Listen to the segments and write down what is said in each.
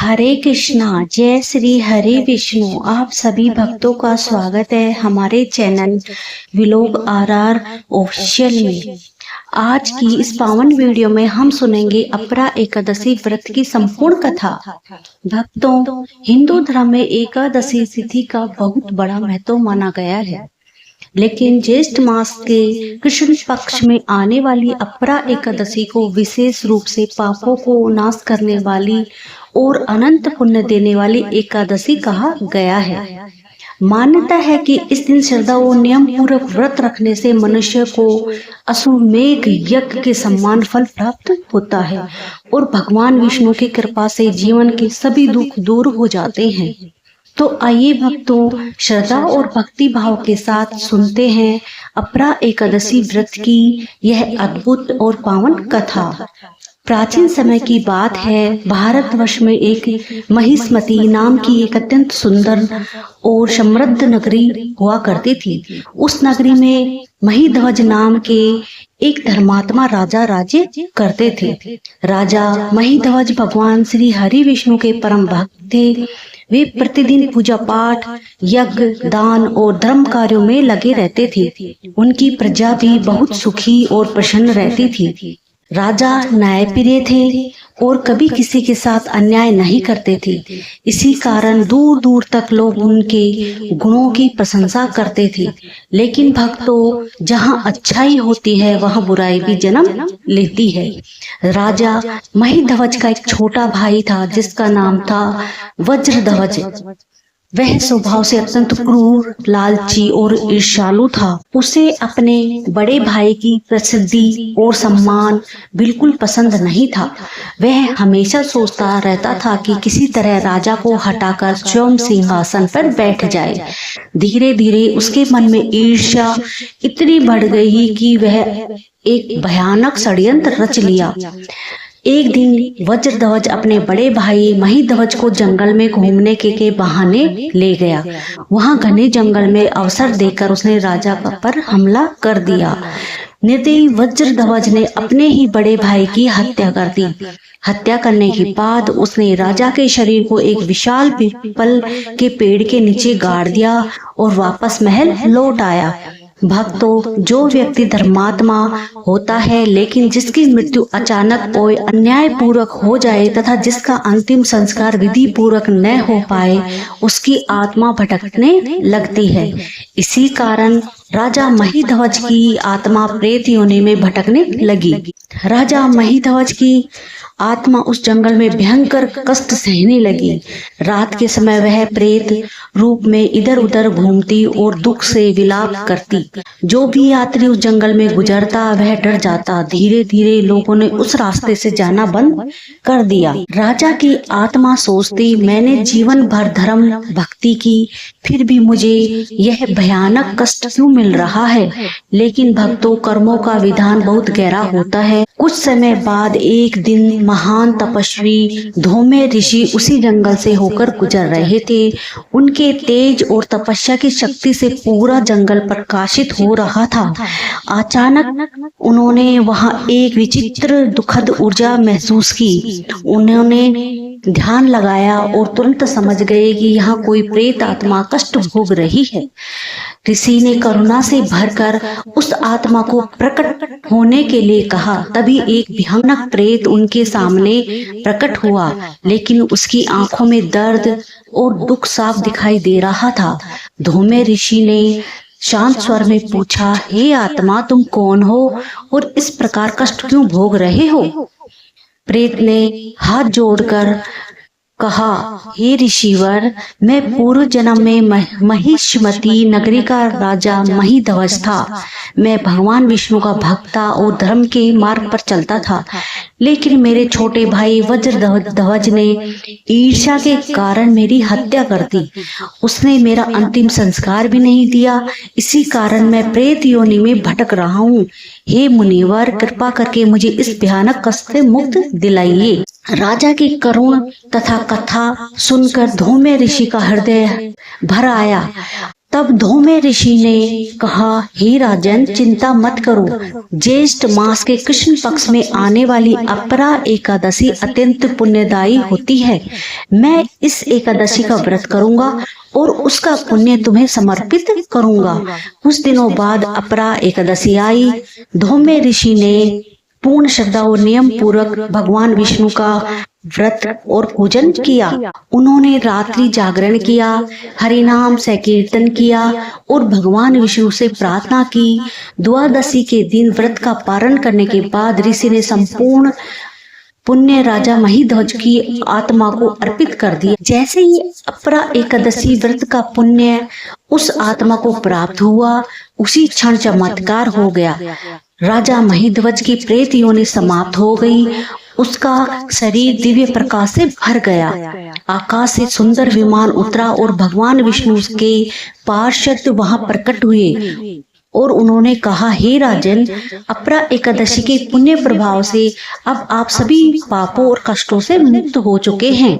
हरे कृष्णा, जय श्री हरे विष्णु। आप सभी भक्तों का स्वागत है हमारे चैनल विलोग आरआर ऑफिशियल में। आज की इस पावन वीडियो में हम सुनेंगे अपरा एकादशी व्रत की संपूर्ण कथा। भक्तों, हिंदू धर्म में एकादशी तिथि का बहुत बड़ा महत्व माना गया है, लेकिन ज्येष्ठ मास के कृष्ण पक्ष में आने वाली अपरा एकादशी को विशेष रूप से पापों को नाश करने वाली और अनंत पुण्य देने वाली एकादशी कहा गया है। मान्यता है कि इस दिन श्रद्धा और नियम पूर्वक व्रत रखने से मनुष्य को अश्वमेध यज्ञ के समान फल प्राप्त होता है और भगवान विष्णु की कृपा से जीवन के सभी दुख दूर हो जाते हैं। तो आइए भक्तों, श्रद्धा और भक्ति भाव के साथ सुनते हैं अपरा एकादशी व्रत की यह अद्भुत और पावन कथा। प्राचीन समय की बात है। भारतवर्ष में एक महिष्मती नाम की एक अत्यंत सुंदर और समृद्ध नगरी हुआ करती थी। उस नगरी में महिध्वज नाम के एक धर्मात्मा राजा राज्य करते थे। राजा महिध्वज भगवान श्री हरि विष्णु के परम भक्त थे। वे प्रतिदिन पूजा पाठ, यज्ञ, दान और धर्म कार्यों में लगे रहते थे। उनकी प्रजा भी बहुत सुखी और प्रसन्न रहती थी। राजा न्यायप्रिय थे और कभी किसी के साथ अन्याय नहीं करते थे। इसी कारण दूर दूर तक लोग उनके गुणों की प्रशंसा करते थे। लेकिन भक्तों, जहाँ अच्छाई होती है वहाँ बुराई भी जन्म लेती है। राजा महिध्वज का एक छोटा भाई था जिसका नाम था वज्रध्वज। वह स्वभाव से अत्यंत क्रूर, लालची और ईर्ष्यालु था। उसे अपने बड़े भाई की प्रसिद्धि और सम्मान बिल्कुल पसंद नहीं था। वह हमेशा सोचता रहता था कि किसी तरह राजा को हटाकर स्वयं सिंहासन पर बैठ जाए। धीरे धीरे उसके मन में ईर्ष्या इतनी बढ़ गई कि वह एक भयानक षड्यंत्र रच लिया। एक दिन वज्रध्वज अपने बड़े भाई महिध्वज को जंगल में घूमने के बहाने ले गया। वहां घने जंगल में अवसर देकर उसने राजा पर हमला कर दिया। निर्दयी वज्रध्वज ने अपने ही बड़े भाई की हत्या कर दी। हत्या करने के बाद उसने राजा के शरीर को एक विशाल पीपल के पेड़ के नीचे गाड़ दिया और वापस महल लौट आया। भक्तों, जो व्यक्ति धर्मात्मा होता है लेकिन जिसकी मृत्यु अचानक और अन्याय पूर्वक हो जाए तथा जिसका अंतिम संस्कार विधि पूर्वक न हो पाए, उसकी आत्मा भटकने लगती है। इसी कारण राजा महिध्वज की आत्मा प्रेत योनि में भटकने लगी। राजा महिध्वज की आत्मा उस जंगल में भयंकर कष्ट सहने लगी। रात के समय वह प्रेत रूप में इधर उधर घूमती और दुख से विलाप करती। जो भी यात्री उस जंगल में गुजरता वह डर जाता। धीरे धीरे लोगों ने उस रास्ते से जाना बंद कर दिया। राजा की आत्मा सोचती, मैंने जीवन भर धर्म भक्ति की, फिर भी मुझे यह भयानक कष्ट क्यों मिल रहा है। लेकिन भक्तों, कर्मों का विधान बहुत गहरा होता है। कुछ समय बाद एक दिन महान तपस्वी धौम्य ऋषि उसी जंगल से होकर गुजर रहे थे। उनके तेज और तपस्या की शक्ति से पूरा जंगल प्रकाशित हो रहा था। अचानक उन्होंने वहां एक विचित्र दुखद ऊर्जा महसूस की। उन्होंने ध्यान लगाया और तुरंत समझ गए कि यहाँ कोई प्रेत आत्मा कष्ट भोग रही है। ऋषि ने करुणा से भरकर उस आत्मा को प्रकट होने के लिए कहा। तभी एक भयानक प्रेत उनके सामने प्रकट हुआ, लेकिन उसकी आंखों में दर्द और दुख साफ दिखाई दे रहा था। धौम्य ऋषि ने शांत स्वर में पूछा, हे आत्मा, तुम कौन हो और इस प्रकार कष्ट क्यों भोग रहे हो। प्रेत ने हाथ जोड़कर कहा, हे ऋषिवर, मैं पूर्व जन्म में महिष्मती नगरी का राजा महिध्वज था। मैं भगवान विष्णु का भक्त था और धर्म के मार्ग पर चलता था। लेकिन मेरे छोटे भाई वज्रध्वज ने ईर्ष्या के कारण मेरी हत्या कर दी। उसने मेरा अंतिम संस्कार भी नहीं दिया। इसी कारण मैं प्रेत योनि में भटक रहा हूँ। हे मुनिवर, कृपा करके मुझे इस भयानक कष्ट से मुक्त दिलाइए। राजा की करुण तथा कथा सुनकर धौम्य ऋषि का हृदय भर आया। तब धौम्य ऋषि ने कहा, हे राजन, चिंता मत करो। ज्येष्ठ मास के कृष्ण पक्ष में आने वाली अपरा एकादशी अत्यंत पुण्यदायी होती है। मैं इस एकादशी का व्रत करूंगा और उसका पुण्य तुम्हें समर्पित करूंगा। कुछ दिनों बाद अपरा एकादशी आई। धौम्य ऋषि ने पूर्ण श्रद्धा और नियम पूर्वक भगवान विष्णु का व्रत और पूजन किया। उन्होंने रात्रि जागरण किया, हरिनाम संकीर्तन किया और भगवान विष्णु से प्रार्थना की। द्वादशी के दिन व्रत का पारण करने के बाद ऋषि ने संपूर्ण पुण्य राजा महिध्वज की आत्मा को अर्पित कर दिया। जैसे ही अपरा एकादशी व्रत का पुण्य उस आत्मा को प्राप्त हुआ, उसी क्षण चमत्कार हो गया। राजा महिध्वज की प्रेत योनि समाप्त हो गई। उसका शरीर दिव्य प्रकाश से भर गया। आकाश से सुंदर विमान उतरा और भगवान विष्णु के पार्षद वहां प्रकट हुए और उन्होंने कहा, हे राजन, अपरा एकादशी के पुण्य प्रभाव से अब आप सभी पापों और कष्टों से मुक्त हो चुके हैं।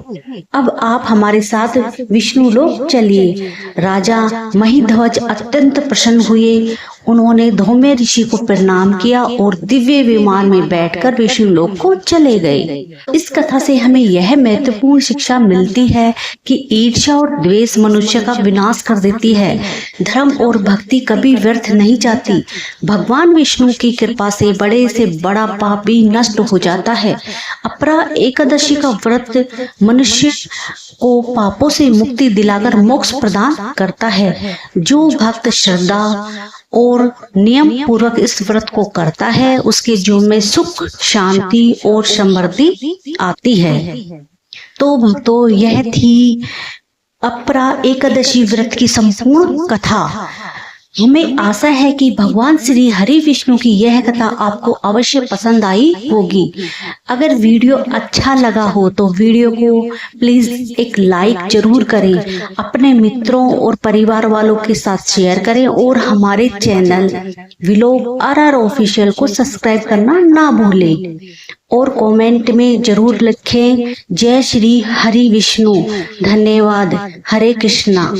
अब आप हमारे साथ विष्णु लोक चलिए। राजा महिध्वज अत्यंत प्रसन्न हुए। उन्होंने धौम्य ऋषि को प्रणाम किया और दिव्य विमान में बैठकर विष्णु लोक को चले गए। इस कथा से हमें यह महत्वपूर्ण शिक्षा मिलती है कि ईर्ष्या और द्वेष मनुष्य का विनाश कर देती है। धर्म और भक्ति कभी व्यर्थ नहीं जाती। भगवान विष्णु की कृपा से बड़े से बड़ा पाप भी नष्ट हो जाता है। अपरा एकादशी का व्रत मनुष्य को पापों से मुक्ति दिलाकर मोक्ष प्रदान करता है। जो भक्त श्रद्धा और नियम पूर्वक इस व्रत को करता है, उसके जीवन में सुख, शांति और समृद्धि आती है। तो भक्तों, यह थी अपरा एकादशी व्रत की संपूर्ण कथा। हमें आशा है कि भगवान श्री हरि विष्णु की यह कथा आपको अवश्य पसंद आई होगी। अगर वीडियो अच्छा लगा हो तो वीडियो को प्लीज एक लाइक जरूर करें, अपने मित्रों और परिवार वालों के साथ शेयर करें और हमारे चैनल व्लॉग RR ऑफिशियल को सब्सक्राइब करना ना भूलें और कमेंट में जरूर लिखें, जय श्री हरि विष्णु। धन्यवाद। हरे कृष्णा।